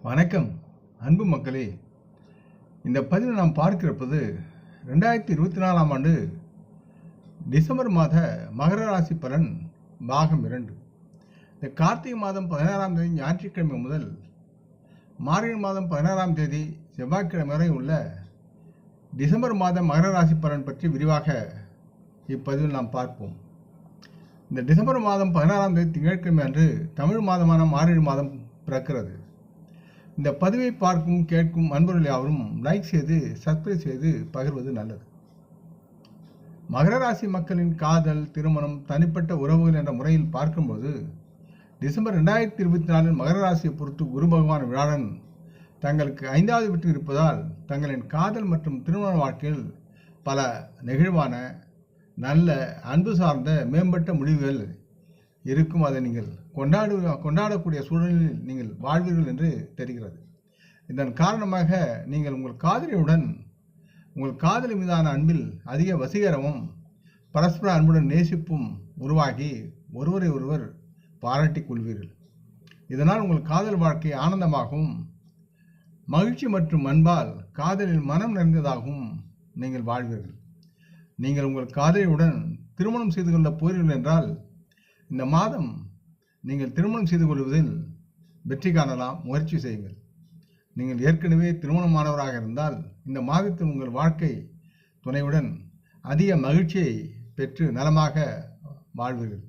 வணக்கம் அன்பு மக்களே. இந்த பதிவில் நாம் பார்க்கிறப்பது 2024ஆம் ஆண்டு டிசம்பர் மாத மகர ராசி பலன் பாகம் 2. இந்த கார்த்திகை மாதம் 16ஆம் தேதி ஞாயிற்றுக்கிழமை முதல் மார்கழி மாதம் 16ஆம் தேதி செவ்வாய்க்கிழமை வரை உள்ள டிசம்பர் மாத மகர ராசி பலன் பற்றி விரிவாக இப்பதிவில் நாம் பார்ப்போம். இந்த டிசம்பர் மாதம் 16ஆம் தேதி திங்கட்கிழமை அன்று தமிழ் மாதமான மார்கழி மாதம் பிறக்கிறது. இந்த பதிவை பார்க்கும் கேட்கும் அன்பர்கள் யாவரும் லைக் செய்து சப்ஸ்கிரைப் செய்து பகிர்வது நல்லது. மகர ராசி மக்களின் காதல், திருமணம், தனிப்பட்ட உறவுகள் என்ற முறையில் பார்க்கும்போது டிசம்பர் 2024 மகர ராசியை பொறுத்து குரு பகவான் வியாழன் தங்களுக்கு 5வது வீட்டில் இருப்பதால் தங்களின் காதல் மற்றும் திருமண வாழ்க்கையில் பல நெகிழ்வான நல்ல அன்பு சார்ந்த மேம்பட்ட முடிவுகள் இருக்கும். அதை நீங்கள் கொண்டாடக்கூடிய சூழலில் நீங்கள் வாழ்வீர்கள் என்று தெரிகிறது. இதன் காரணமாக நீங்கள் உங்கள் காதலி மீதான அன்பில் அதிக வசீகரமும் பரஸ்பர அன்புடன் நேசிப்பும் உருவாகி ஒருவரை ஒருவர் பாராட்டிக் கொள்வீர்கள். இதனால் உங்கள் காதல் வாழ்க்கை ஆனந்தமாகவும் மகிழ்ச்சி மற்றும் அன்பால் காதலில் மனம் நிறைந்ததாகவும் நீங்கள் வாழ்வீர்கள். நீங்கள் உங்கள் காதலியுடன் திருமணம் செய்து கொள்ள போகிறீர்கள் என்றால் இந்த மாதம் நீங்கள் திருமணம் செய்து கொள்வதில் வெற்றி காணலாம். முயற்சி செய்யுங்கள். நீங்கள் ஏற்கனவே திருமணமானவராக இருந்தால் இந்த மாதத்தில் உங்கள் வாழ்க்கை துணையுடன் அதிக மகிழ்ச்சியை பெற்று நலமாக வாழ்வீர்கள்.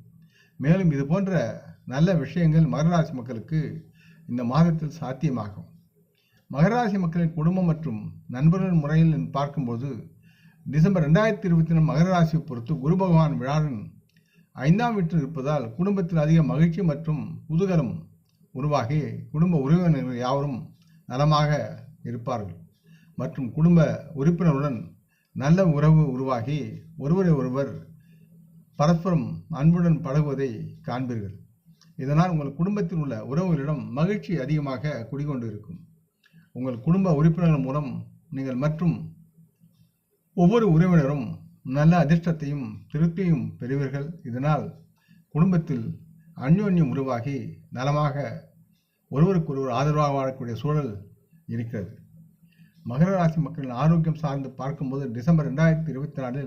மேலும் இது போன்ற நல்ல விஷயங்கள் மகர ராசி மக்களுக்கு இந்த மாதத்தில் சாத்தியமாகும். மகர ராசி மக்களின் குடும்பம் மற்றும் நண்பர்கள் முறையில் பார்க்கும்போது டிசம்பர் 2024 மகர ராசியை பொறுத்து குரு பகவான் வியாழன் 5ஆம் வீட்டில் இருப்பதால் குடும்பத்தில் அதிக மகிழ்ச்சி மற்றும் குதூகலம் உருவாகி குடும்ப உறவினர்கள் யாவரும் நலமாக இருப்பார்கள் மற்றும் குடும்ப உறுப்பினருடன் நல்ல உறவு உருவாகி ஒருவரை ஒருவர் பரஸ்பரம் அன்புடன் பழகுவதை காண்பீர்கள். இதனால் உங்கள் குடும்பத்தில் உள்ள உறவுகளிடம் மகிழ்ச்சி அதிகமாக குடிகொண்டு இருக்கும். உங்கள் குடும்ப உறுப்பினர்கள் மூலம் நீங்கள் மற்றும் ஒவ்வொரு உறவினரும் நல்ல அதிர்ஷ்டத்தையும் திருப்தியும் பெறுவீர்கள். இதனால் குடும்பத்தில் அந்யோன்யம் உருவாகி நலமாக ஒருவருக்கொருவர் ஆதரவாக வாழக்கூடிய சூழல் இருக்கிறது. மகர ராசி மக்களின் ஆரோக்கியம் சார்ந்து பார்க்கும்போது டிசம்பர் 2024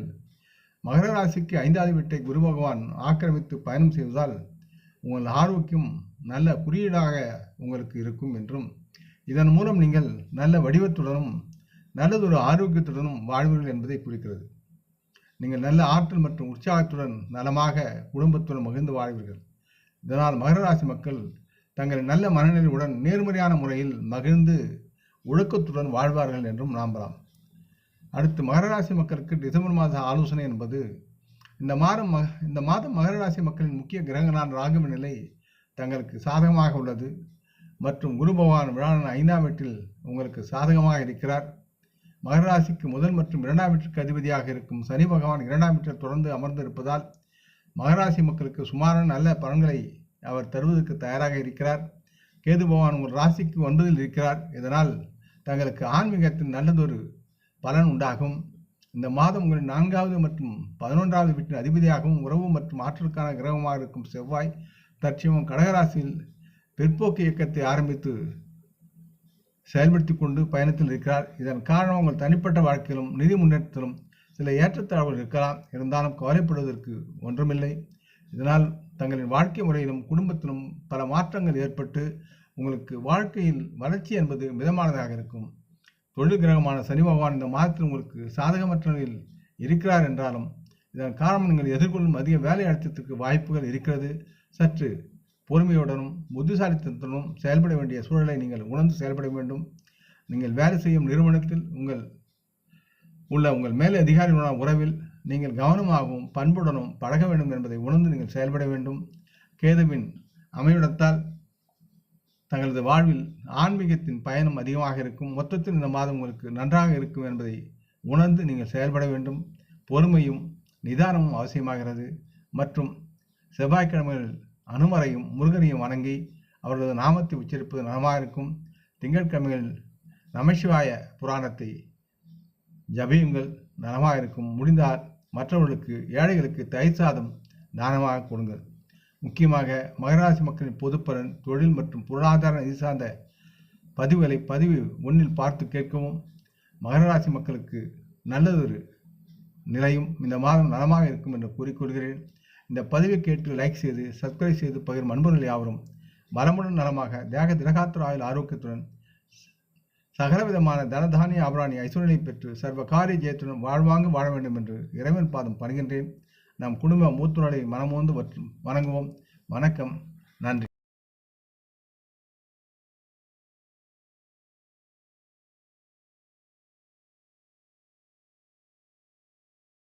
மகர ராசிக்கு 5வது வீட்டை குரு பகவான் ஆக்கிரமித்து பயணம் செய்வதால் உங்கள் ஆரோக்கியம் நல்ல குறியீடாக உங்களுக்கு இருக்கும் என்றும் இதன் மூலம் நீங்கள் நல்ல வடிவத்துடனும் நல்லதொரு ஆரோக்கியத்துடனும் வாழ்வீர்கள் என்பதை குறிக்கிறது. நீங்கள் நல்ல ஆற்றல் மற்றும் உற்சாகத்துடன் நலமாக குடும்பத்துடன் மகிழ்ந்து வாழ்வீர்கள். இதனால் மகர ராசி மக்கள் தங்களின் நல்ல மனநிலையுடன் நேர்மறையான முறையில் மகிழ்ந்து ஒழுக்கத்துடன் வாழ்வார்கள் என்றும் நம்பலாம். அடுத்து மகர ராசி மக்களுக்கு டிசம்பர் மாத ஆலோசனை என்பது இந்த மாதம் மகர ராசி மக்களின் முக்கிய கிரகங்களான ராகுவின் நிலை தங்களுக்கு சாதகமாக உள்ளது மற்றும் குரு பகவான் வியாழன் 5ஆம் வீட்டில் உங்களுக்கு சாதகமாக இருக்கிறார். மகர ராசிக்கு முதல் மற்றும் 2ஆம் வீட்டிற்கு அதிபதியாக இருக்கும் சனி பகவான் 2ஆம் வீட்டில் தொடர்ந்து அமர்ந்து இருப்பதால் மகராசி மக்களுக்கு சுமாரான நல்ல பலன்களை அவர் தருவதற்கு தயாராக இருக்கிறார். கேது பகவான் உங்கள் ராசிக்கு 9இல் இருக்கிறார். இதனால் தங்களுக்கு ஆன்மீகத்தில் நல்லதொரு பலன் உண்டாகும். இந்த மாதம் உங்களின் 4வது மற்றும் 11வது வீட்டின் அதிபதியாகவும் உறவு மற்றும் ஆற்றலுக்கான கிரகமாக இருக்கும் செவ்வாய் தற்சமயம் கடகராசியில் பிற்போக்கு இயக்கத்தை ஆரம்பித்து செயல்படுத்தி கொண்டு பயணத்தில் இருக்கிறார். இதன் காரணம் உங்கள் தனிப்பட்ட வாழ்க்கையிலும் நிதி முன்னேற்றத்திலும் சில ஏற்றத்தாழ்வுகள் இருக்கலாம். இருந்தாலும் கவலைப்படுவதற்கு ஒன்றுமில்லை. இதனால் தங்களின் வாழ்க்கை முறையிலும் குடும்பத்திலும் பல மாற்றங்கள் ஏற்பட்டு உங்களுக்கு வாழ்க்கையில் வளர்ச்சி என்பது மிதமானதாக இருக்கும். தொழில் கிரகமான சனி பகவான் இந்த மாதத்தில் உங்களுக்கு சாதகமற்ற நிலையில் இருக்கிறார் என்றாலும் இதன் காரணம் நீங்கள் எதிர்கொள்ளும் அதிக வேலை அழுத்தத்திற்கு வாய்ப்புகள் இருக்கிறது. சற்று பொறுமையுடனும் புத்திசாலித்தனத்துடனும் செயல்பட வேண்டிய சூழலை நீங்கள் உணர்ந்து செயல்பட வேண்டும். நீங்கள் வேலை செய்யும் நிறுவனத்தில் உங்கள் மேல் அதிகாரிகளுடன் உறவில் நீங்கள் கவனமாகவும் பண்புடனும் பழக வேண்டும் என்பதை உணர்ந்து நீங்கள் செயல்பட வேண்டும். கேதுவின் அமைவிடத்தால் தங்களது வாழ்வில் ஆன்மீகத்தின் பயணம் அதிகமாக இருக்கும். மொத்தத்தில் இந்த மாதம் உங்களுக்கு நன்றாக இருக்கும் என்பதை உணர்ந்து நீங்கள் செயல்பட வேண்டும். பொறுமையும் நிதானமும் அவசியமாகிறது. மற்றும் செவ்வாய்க்கிழமைகளில் அனுமரையும் முருகனையும் வணங்கி அவர்களது நாமத்தை உச்சரிப்பது நலமாக இருக்கும். திங்கட்கிழமைகளில் நமசிவாய புராணத்தை ஜபியுங்கள், நலமாக இருக்கும். முடிந்தால் மற்றவர்களுக்கு ஏழைகளுக்கு தயிர் சாதம் தானமாக கொடுங்கள். முக்கியமாக மகராசி மக்களின் பொதுப்பலன், தொழில் மற்றும் பொருளாதார நிதி சார்ந்த பதிவுகளை பதிவு 1 பார்த்து கேட்கவும். மகர ராசி மக்களுக்கு நல்லதொரு நிலையும் இந்த மாதம் நலமாக இருக்கும் என்று கூறிக்கொள்கிறேன். இந்த பதிவை கேட்டு லைக் செய்து சப்ஸ்கிரைப் செய்து பகிரும் அன்பர்கள் யாவரும் வளமுடன் நலமாக தேக திரகாத்திர ஆயுள் ஆரோக்கியத்துடன் சகலவிதமான தனதானிய ஆபராணி ஐஸ்வர்யனை பெற்று சர்வ காரிய ஜெயத்துடன் வாழ்வாங்கு வாழ வேண்டும் என்று இறைவன் பாதம் பணிகின்றேன். நம் குடும்ப மூத்தோரை மனமோந்து வணங்குவோம். வணக்கம். நன்றி.